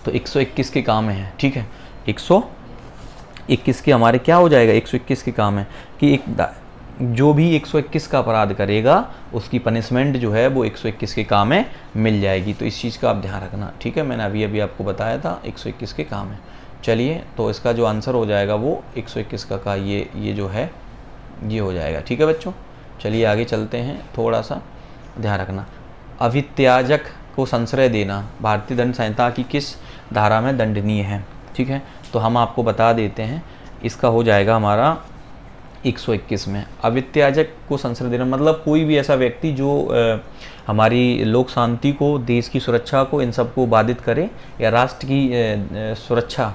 तो 121 के काम में है, ठीक है। 121 के हमारे क्या हो जाएगा? 121 के काम है कि जो भी 121 का अपराध करेगा उसकी पनिशमेंट जो है वो 121 के काम में मिल जाएगी, तो इस चीज़ का आप ध्यान रखना, ठीक है। मैंने अभी आपको बताया था 121 के काम है। चलिए, तो इसका जो आंसर हो जाएगा वो 121 का ये जो है ये हो जाएगा, ठीक है बच्चों। चलिए आगे चलते हैं, थोड़ा सा ध्यान रखना। अभित्याजक को संश्रय देना भारतीय दंड संहिता की किस धारा में दंडनीय है। ठीक है, तो हम आपको बता देते हैं, इसका हो जाएगा हमारा 121 में। अवित्याजक को संसर्ग देना मतलब कोई भी ऐसा व्यक्ति जो हमारी लोक शांति को, देश की सुरक्षा को, इन सब को बाधित करे या राष्ट्र की सुरक्षा,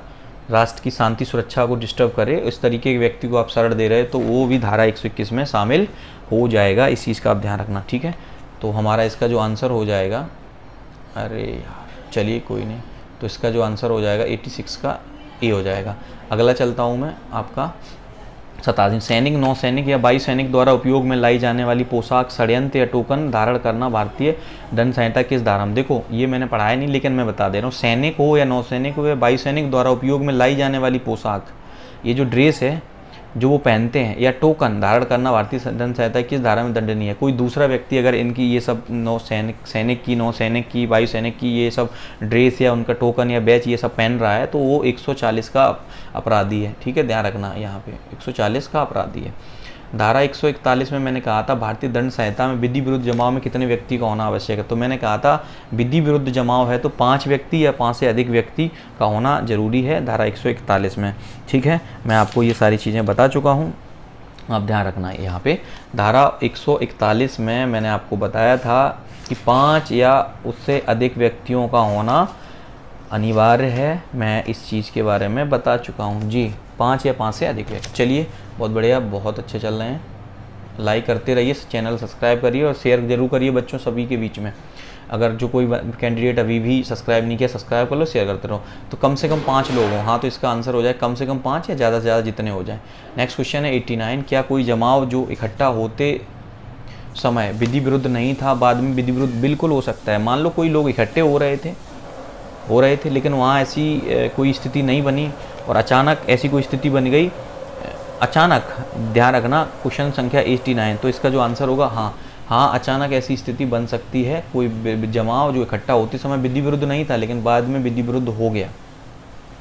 राष्ट्र की शांति सुरक्षा को डिस्टर्ब करे, इस तरीके के व्यक्ति को आप शरण दे रहे, तो वो भी धारा 121 में शामिल हो जाएगा। इस चीज़ का आप ध्यान रखना। ठीक है, तो हमारा इसका जो आंसर हो जाएगा, अरे यार चलिए कोई नहीं, तो इसका जो आंसर हो जाएगा 86 का ए हो जाएगा। अगला चलता हूँ मैं आपका 87। सैनिक, नौसैनिक या वायु सैनिक द्वारा उपयोग में लाई जाने वाली पोशाक, षड्यंत्र या टोकन धारण करना भारतीय दंड संहिता किस धारा में? देखो ये मैंने पढ़ाया नहीं, लेकिन मैं बता दे रहा हूँ, सैनिक हो या नौसैनिक हो या वायु सैनिक द्वारा उपयोग में लाई जाने वाली पोशाक, ये जो ड्रेस है जो वो पहनते हैं, या टोकन धारण करना भारतीय दंड संहिता किस धारा में दंडनीय है? कोई दूसरा व्यक्ति अगर इनकी ये सब सैनिक की, वायु सैनिक की ये सब ड्रेस या उनका टोकन या बैच ये सब पहन रहा है, तो वो 140 का अपराधी है। ठीक है, ध्यान रखना, यहाँ पे 140 का अपराधी है। धारा 141 में मैंने कहा था भारतीय दंड संहिता में विधि विरुद्ध जमाव में कितने व्यक्ति का होना आवश्यक है? तो मैंने कहा था विधि विरुद्ध जमाव है तो 5 व्यक्ति या 5 से अधिक व्यक्ति का होना जरूरी है धारा 141 में। ठीक है, मैं आपको ये सारी चीज़ें बता चुका हूँ, आप ध्यान रखना है। यहाँ पे धारा 141 में मैंने आपको बताया था कि 5 या उससे अधिक व्यक्तियों का होना अनिवार्य है। मैं इस चीज़ के बारे में बता चुका हूँ जी, 5 या 5 से अधिक व्यक्ति। चलिए बहुत बढ़िया, बहुत अच्छे चल रहे हैं। लाइक करते रहिए, चैनल सब्सक्राइब करिए और शेयर जरूर करिए बच्चों सभी के बीच में। अगर जो कोई कैंडिडेट अभी भी सब्सक्राइब नहीं किया, सब्सक्राइब कर लो, शेयर करते रहो। तो कम से कम 5 लोग हों, हाँ, तो इसका आंसर हो जाए कम से कम 5 या ज़्यादा से ज़्यादा जितने हो जाए। नेक्स्ट क्वेश्चन है 89। क्या कोई जमाव जो इकट्ठा होते समय विधि विरुद्ध नहीं था बाद में विधि विरुद्ध? बिल्कुल हो सकता है। मान लो कोई लोग इकट्ठे हो रहे थे लेकिन वहाँ ऐसी कोई स्थिति नहीं बनी और अचानक ऐसी कोई स्थिति बन गई, अचानक, ध्यान रखना, क्वेश्चन संख्या 89, तो इसका जो आंसर होगा हाँ, अचानक ऐसी स्थिति बन सकती है। कोई जमाव जो इकट्ठा होते समय विधि विरुद्ध नहीं था लेकिन बाद में विधि विरुद्ध हो गया।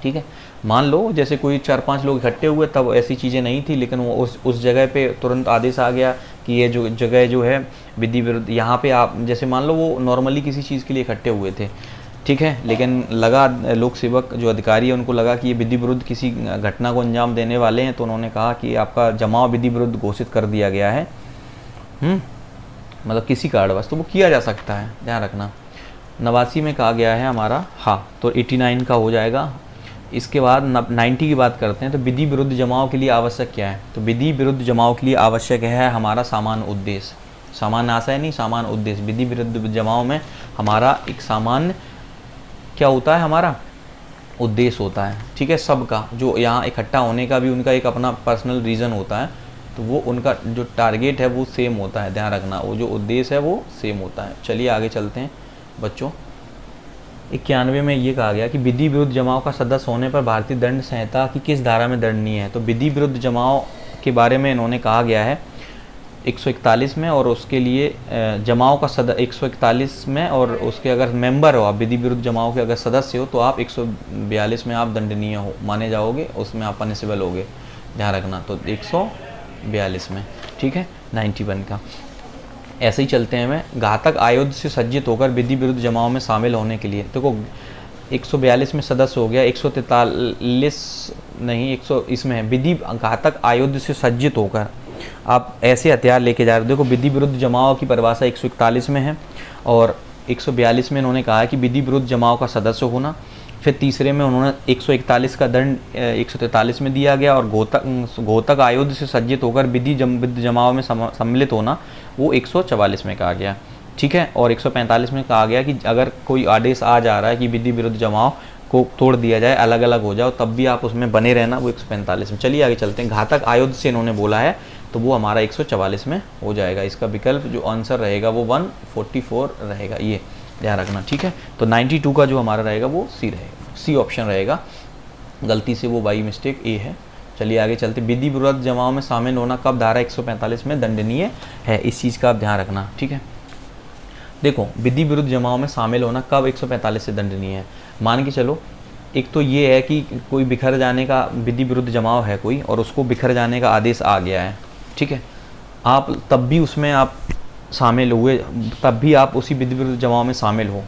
ठीक है, मान लो जैसे कोई 4-5 लोग इकट्ठे हुए, तब ऐसी चीज़ें नहीं थी, लेकिन वो उस जगह पे तुरंत आदेश आ गया कि ये जो जगह जो है विधि विरुद्ध, यहाँ पे आप जैसे मान लो वो नॉर्मली किसी चीज़ के लिए इकट्ठे हुए थे, ठीक है, लेकिन लगा लोक सेवक जो अधिकारी है उनको लगा कि ये विधि विरुद्ध किसी घटना को अंजाम देने वाले हैं, तो उन्होंने कहा कि आपका जमाव विधि विरुद्ध घोषित कर दिया गया है, मतलब किसी कारणवश, तो वो किया जा सकता है, ध्यान रखना। 89 में कहा गया है हमारा, हाँ, तो 89 का हो जाएगा। इसके बाद 90 की बात करते हैं। तो विधि विरुद्ध जमाव के लिए आवश्यक क्या है? तो विधि विरुद्ध जमाव के लिए आवश्यक है हमारा सामान्य उद्देश्य, सामान्य आशय नहीं, सामान्य उद्देश्य। विधि विरुद्ध जमाव में हमारा एक सामान्य क्या होता है, हमारा उद्देश्य होता है। ठीक है, सबका जो यहाँ इकट्ठा होने का भी उनका एक अपना पर्सनल रीज़न होता है, तो वो उनका जो टारगेट है वो सेम होता है, ध्यान रखना, वो जो उद्देश्य है वो सेम होता है। चलिए आगे चलते हैं बच्चों। 91 में ये कहा गया कि विधि विरुद्ध जमाव का सदस्य होने पर भारतीय दंड संहिता की किस धारा में दंडनीय है? तो विधि विरुद्ध जमाव के बारे में इन्होंने कहा गया है 141 में, और उसके लिए जमाव का 141 में, और उसके अगर मेंबर हो आप, विधि विरुद्ध जमाव के अगर सदस्य हो, तो आप 142 में आप दंडनीय हो माने जाओगे, उसमें आप पनिशेबल होगे, ध्यान रखना। तो 142 में, ठीक है, 91 का। ऐसे ही चलते हैं। मैं घातक आयुध से सज्जित होकर विधि विरुद्ध जमाव में शामिल होने के लिए, देखो 142 में सदस्य हो गया, 143 नहीं, 100 इसमें है विधि घातक आयुध से सज्जित होकर आप ऐसे हथियार लेके जा रहे हो। देखो विधि विरुद्ध जमाव की परिभाषा 141 में है, और 142 में इन्होंने कहा है कि विधि विरुद्ध जमाव का सदस्य होना। फिर तीसरे में उन्होंने 141 का दंड 143 में दिया गया, और घातक आयुध से सज्जित होकर विधि जमाव में सम्मिलित होना वो 144 में कहा गया, ठीक है। और 145 में कहा गया कि अगर कोई आदेश आ जा रहा है कि विधि विरुद्ध जमाव को तोड़ दिया जाए, अलग अलग हो जाओ, तब भी आप उसमें बने रहना, वो 145 में। चलिए आगे चलते हैं। घातक आयुध से इन्होंने बोला है, तो वो हमारा 144 में हो जाएगा। इसका विकल्प जो आंसर रहेगा वो 144 रहेगा, ये ध्यान रखना, ठीक है। तो 92 का जो हमारा रहेगा वो सी रहेगा, सी ऑप्शन रहेगा। गलती से वो बाई मिस्टेक ए है। चलिए आगे चलते। विधि विरुद्ध जमाव में शामिल होना कब धारा 145 में दंडनीय है, इस चीज़ का आप ध्यान रखना, ठीक है। देखो विधि विरुद्ध जमाव में शामिल होना कब 145 से दंडनीय है। मान के चलो, एक तो ये है कि कोई बिखर जाने का विधि विरुद्ध जमाव है कोई, और उसको बिखर जाने का आदेश आ गया है, ठीक है। आप तब भी उसमें आप शामिल हुए, तब भी आप उसी विधि विरुद्ध जमाव में शामिल हो,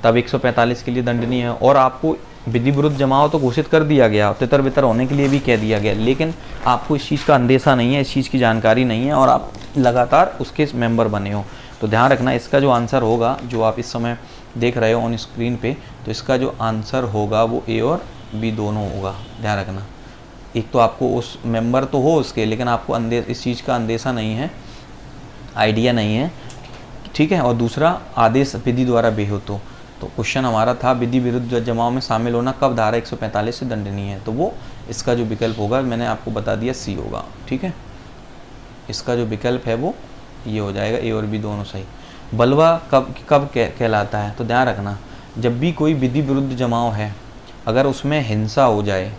तब 145 के लिए दंडनीय है। और आपको विधि विरुद्ध जमाव तो घोषित कर दिया गया, तितर बितर होने के लिए भी कह दिया गया, लेकिन आपको इस चीज़ का अंदेशा नहीं है, इस चीज़ की जानकारी नहीं है और आप लगातार उसके मेंबर बने हो। तो ध्यान रखना, इसका जो आंसर होगा, जो आप इस समय देख रहे हो ऑन स्क्रीन पे, तो इसका जो आंसर होगा वो ए और बी दोनों होगा। ध्यान रखना, एक तो आपको उस मेंबर तो हो उसके, लेकिन आपको इस चीज़ का अंदेशा नहीं है, आइडिया नहीं है, ठीक है। और दूसरा, आदेश विधि द्वारा बेहेतु। तो क्वेश्चन हमारा था विधि विरुद्ध जमाव में शामिल होना कब धारा 145 से दंडनीय है, तो वो इसका जो विकल्प होगा मैंने आपको बता दिया, सी होगा, ठीक है। इसका जो विकल्प है वो ये हो जाएगा, ए और बी दोनों सही। बलवा कब कहलाता है, तो ध्यान रखना, जब भी कोई विधि विरुद्ध जमाव है, अगर उसमें हिंसा हो जाए,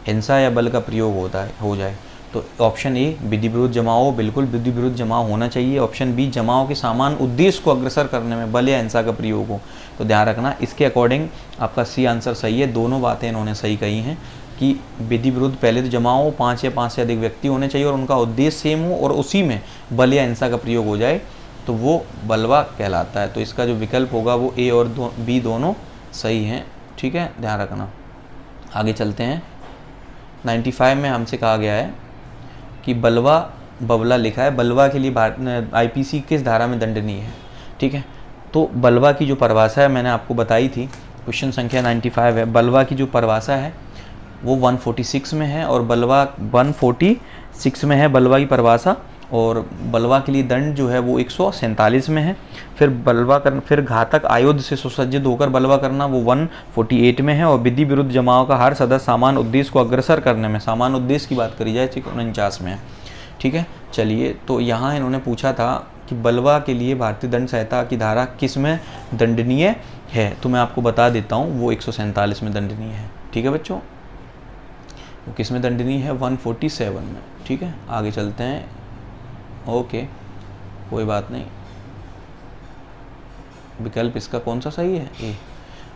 हिंसा या बल का प्रयोग हो जाए, तो ऑप्शन ए विधि विरुद्ध जमाव, बिल्कुल विधि विरुद्ध जमाव होना चाहिए। ऑप्शन बी जमाव के समान उद्देश्य को अग्रसर करने में बल या हिंसा का प्रयोग हो। तो ध्यान रखना, इसके अकॉर्डिंग आपका सी आंसर सही है। दोनों बातें इन्होंने सही कही हैं कि विधि विरुद्ध पहले तो जमाव हो, 5 या 5 से अधिक व्यक्ति होने चाहिए और उनका उद्देश्य सेम हो और उसी में बल या हिंसा का प्रयोग हो जाए, तो वो बलवा कहलाता है। तो इसका जो विकल्प होगा वो ए और बी दोनों सही हैं, ठीक है। ध्यान रखना, आगे चलते हैं। 95 में हमसे कहा गया है कि बलवा, बबला लिखा है, बलवा के लिए आईपीसी किस धारा में दंडनीय है, ठीक है। तो बलवा की जो परिभाषा है मैंने आपको बताई थी, क्वेश्चन संख्या 95 है। बलवा की जो परिभाषा है वो 146 में है और बलवा 146 में है बलवा की परिभाषा, और बलवा के लिए दंड जो है वो 147 में है। फिर घातक आयुध से सुसज्जित होकर बलवा करना वो 148 में है, और विधि विरुद्ध जमाव का हर सदस्य सामान्य उद्देश्य को अग्रसर करने में, सामान्य उद्देश्य की बात करी जाए, 49 में है, ठीक है। चलिए, तो यहाँ इन्होंने पूछा था कि बलवा के लिए भारतीय दंड संहिता की धारा किस में दंडनीय है, तो मैं आपको बता देता हूँ, वो 147 में दंडनीय है, ठीक है बच्चों। वो किस में दंडनीय है, 147 में, ठीक है। आगे चलते हैं, ओके, कोई बात नहीं, विकल्प इसका कौन सा सही है, ए।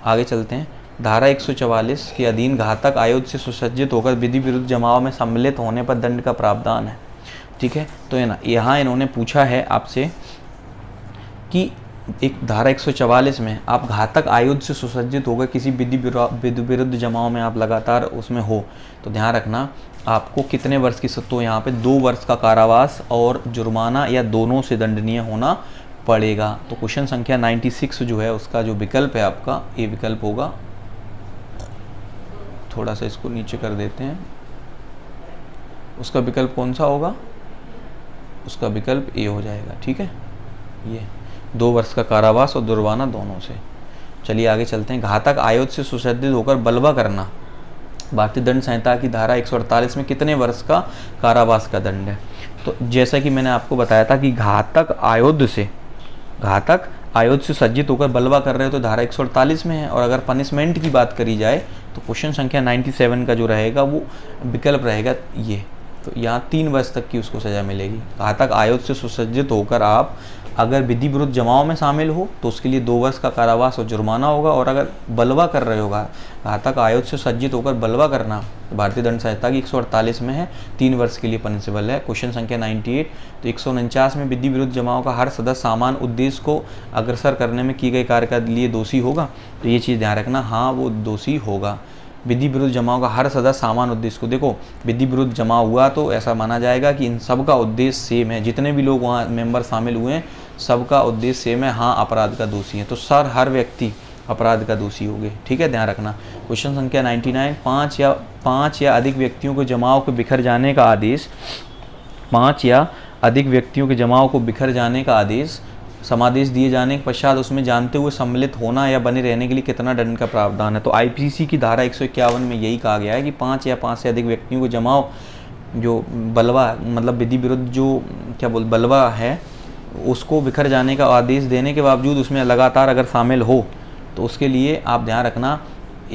आगे चलते हैं। धारा 144 के अधीन घातक आयुध से सुसज्जित होकर विधि विरुद्ध जमाव में सम्मिलित होने पर दंड का प्रावधान है, ठीक है। तो ये ना, यहाँ इन्होंने पूछा है आपसे कि एक धारा 144 में आप घातक आयुध से सुसज्जित होकर किसी विधि विरुद्ध जमाव में आप लगातार उसमें हो, तो ध्यान रखना आपको कितने वर्ष की तो यहाँ पे 2 वर्ष का कारावास और जुर्माना या दोनों से दंडनीय होना पड़ेगा। तो क्वेश्चन संख्या 96 जो है उसका जो विकल्प है आपका ए विकल्प होगा। थोड़ा सा इसको नीचे कर देते हैं, उसका विकल्प कौन सा होगा, उसका विकल्प ए हो जाएगा, ठीक है। ये 2 वर्ष का कारावास और जुर्माना दोनों से। चलिए आगे चलते हैं। घातक आयुध से सुसज्जित होकर बलवा करना भारतीय दंड संहिता की धारा 148 में कितने वर्ष का कारावास का दंड है। तो जैसा कि मैंने आपको बताया था कि घातक आयुध से सज्जित होकर बलवा कर रहे हो तो धारा 148 में है, और अगर पनिशमेंट की बात करी जाए तो क्वेश्चन संख्या 97 का जो रहेगा वो विकल्प रहेगा ये। तो यहाँ 3 वर्ष तक की उसको सज़ा मिलेगी। घातक आयुध से सुसज्जित होकर आप अगर विधि विरुद्ध जमाव में शामिल हो तो उसके लिए 2 वर्ष का कारावास और जुर्माना होगा, और अगर बलवा कर रहे होगा, घातक आयुध से सज्जित होकर बलवा करना तो भारतीय दंड संहिता की 148 में है, 3 वर्ष के लिए पनिशेबल है। क्वेश्चन संख्या 98, तो 149 में विधि विरुद्ध जमाव का हर सदस्य सामान्य उद्देश्य को अग्रसर करने में किए गए कार्य के लिए दोषी होगा, तो ये चीज़ ध्यान रखना, हाँ वो दोषी होगा। विधि विरुद्ध जमाव का हर सदस्य सामान्य उद्देश्य को, देखो विधि विरुद्ध जमाव हुआ तो ऐसा माना जाएगा कि इन सब का उद्देश्य सेम है, जितने भी लोग वहाँ मेंबर शामिल हुए हैं सबका उद्देश्य सेम है, हाँ अपराध का दोषी है, तो हर व्यक्ति अपराध का दोषी हो गए, ठीक है। ध्यान रखना। क्वेश्चन संख्या 99, 5 या अधिक व्यक्तियों के जमाव को बिखर जाने का आदेश, 5 या अधिक व्यक्तियों के जमाव को बिखर जाने का आदेश, समादेश दिए जाने के पश्चात उसमें जानते हुए सम्मिलित होना या बने रहने के लिए कितना दंड का प्रावधान है। तो आईपीसी की धारा 151 में यही कहा गया है कि 5 या 5 से अधिक व्यक्तियों को जमाव, जो बलवा मतलब विधि विरुद्ध जो बलवा है उसको बिखर जाने का आदेश देने के बावजूद उसमें लगातार अगर शामिल हो तो उसके लिए आप ध्यान रखना,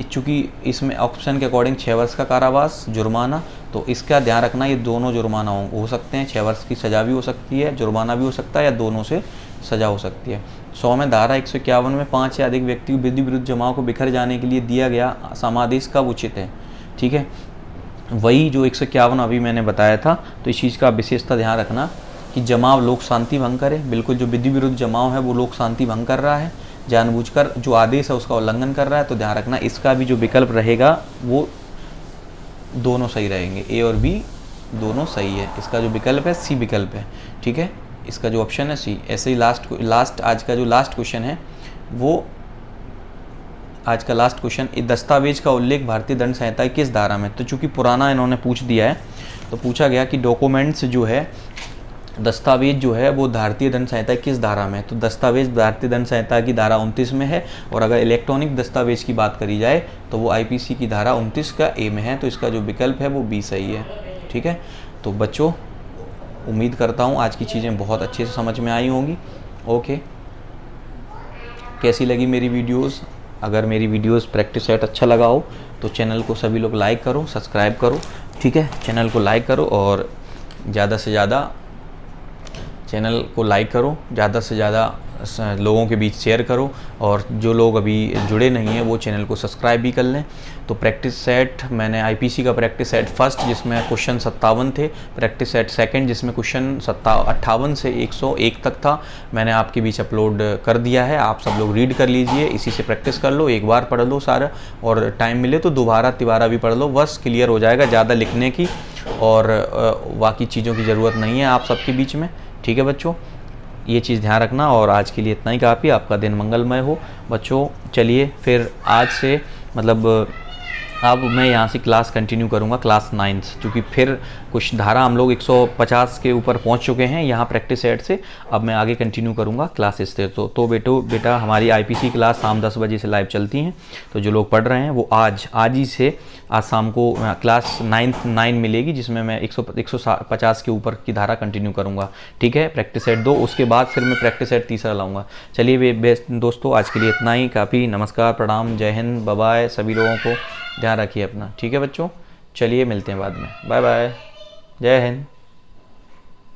चूँकि इसमें ऑप्शन के अकॉर्डिंग 6 वर्ष का कारावास, जुर्माना, तो इसका ध्यान रखना ये दोनों जुर्माना हो सकते हैं, 6 वर्ष की सज़ा भी हो सकती है, जुर्माना भी हो सकता है, या दोनों से सज़ा हो सकती है। 100 में धारा 151 में 5 या अधिक व्यक्ति को विधि विरुद्ध जमाव को बिखर जाने के लिए दिया गया समादेश कब उचित है, ठीक है। वही जो 151 अभी मैंने बताया था, तो इस चीज़ का विशेषता ध्यान रखना कि जमाव लोक शांति भंग करे, बिल्कुल जो विधि विरुद्ध जमाव है वो लोक शांति भंग कर रहा है, जानबूझकर जो आदेश है उसका उल्लंघन कर रहा है, तो ध्यान रखना इसका भी जो विकल्प रहेगा वो दोनों सही रहेंगे, ए और बी दोनों सही है। इसका जो विकल्प है सी विकल्प है, ठीक है, इसका जो ऑप्शन है सी। ऐसे ही लास्ट आज का जो लास्ट क्वेश्चन है वो आज का लास्ट क्वेश्चन, इस दस्तावेज का उल्लेख भारतीय दंड संहिता की किस धारा में। तो चूंकि पुराना इन्होंने पूछ दिया है तो पूछा गया कि डॉक्यूमेंट्स जो है, दस्तावेज जो है वो भारतीय दंड संहिता की किस धारा में। तो दस्तावेज भारतीय दंड संहिता की धारा 29 में है, और अगर इलेक्ट्रॉनिक दस्तावेज की बात करी जाए तो वो आईपीसी की धारा 29 का ए में है। तो इसका जो विकल्प है वो बी सही है, ठीक है। तो बच्चों उम्मीद करता हूँ आज की चीज़ें बहुत अच्छे से समझ में आई होंगी। ओके, कैसी लगी मेरी वीडियोस? अगर मेरी वीडियोस प्रैक्टिस सेट अच्छा लगा हो तो चैनल को सभी लोग लाइक करो, सब्सक्राइब करो, ठीक है। चैनल को लाइक करो और ज़्यादा से ज़्यादा चैनल को लाइक करो, ज़्यादा से ज़्यादा लोगों के बीच शेयर करो, और जो लोग अभी जुड़े नहीं हैं वो चैनल को सब्सक्राइब भी कर लें। तो प्रैक्टिस सेट मैंने आईपीसी का प्रैक्टिस सेट फर्स्ट जिसमें क्वेश्चन 57 थे, प्रैक्टिस सेट सेकंड जिसमें क्वेश्चन 58 से 101 तक था, मैंने आपके बीच अपलोड कर दिया है। आप सब लोग रीड कर लीजिए, इसी से प्रैक्टिस कर लो, एक बार पढ़ लो सारा, और टाइम मिले तो दोबारा तिबारा भी पढ़ लो, बस क्लियर हो जाएगा। ज़्यादा लिखने की और बाकी चीज़ों की ज़रूरत नहीं है आप सबके बीच में, ठीक है बच्चों। ये चीज़ ध्यान रखना, और आज के लिए इतना ही काफ़ी। आपका दिन मंगलमय हो बच्चों। चलिए फिर आज से मतलब अब मैं यहाँ से क्लास कंटिन्यू करूँगा, क्लास 9th, क्योंकि फिर कुछ धारा हम लोग 150 के ऊपर पहुँच चुके हैं यहाँ प्रैक्टिस सेट से। अब मैं आगे कंटिन्यू करूँगा क्लासेस से। तो बेटा हमारी आईपीसी क्लास शाम 10 बजे से लाइव चलती हैं, तो जो लोग पढ़ रहे हैं वो आज ही से आज शाम को क्लास 9 मिलेगी, जिसमें मैं 150 के ऊपर की धारा कंटिन्यू करूँगा, ठीक है। प्रैक्टिस सेट 2, उसके बाद फिर मैं प्रैक्टिस सेट 3 लाऊँगा। चलिए दोस्तों आज के लिए इतना ही काफ़ी। नमस्कार, प्रणाम, जय हिंद, बाय बाय। सभी लोगों को ध्यान रखिए अपना, ठीक है बच्चों। चलिए मिलते हैं बाद में, बाय बाय, जय हिंद।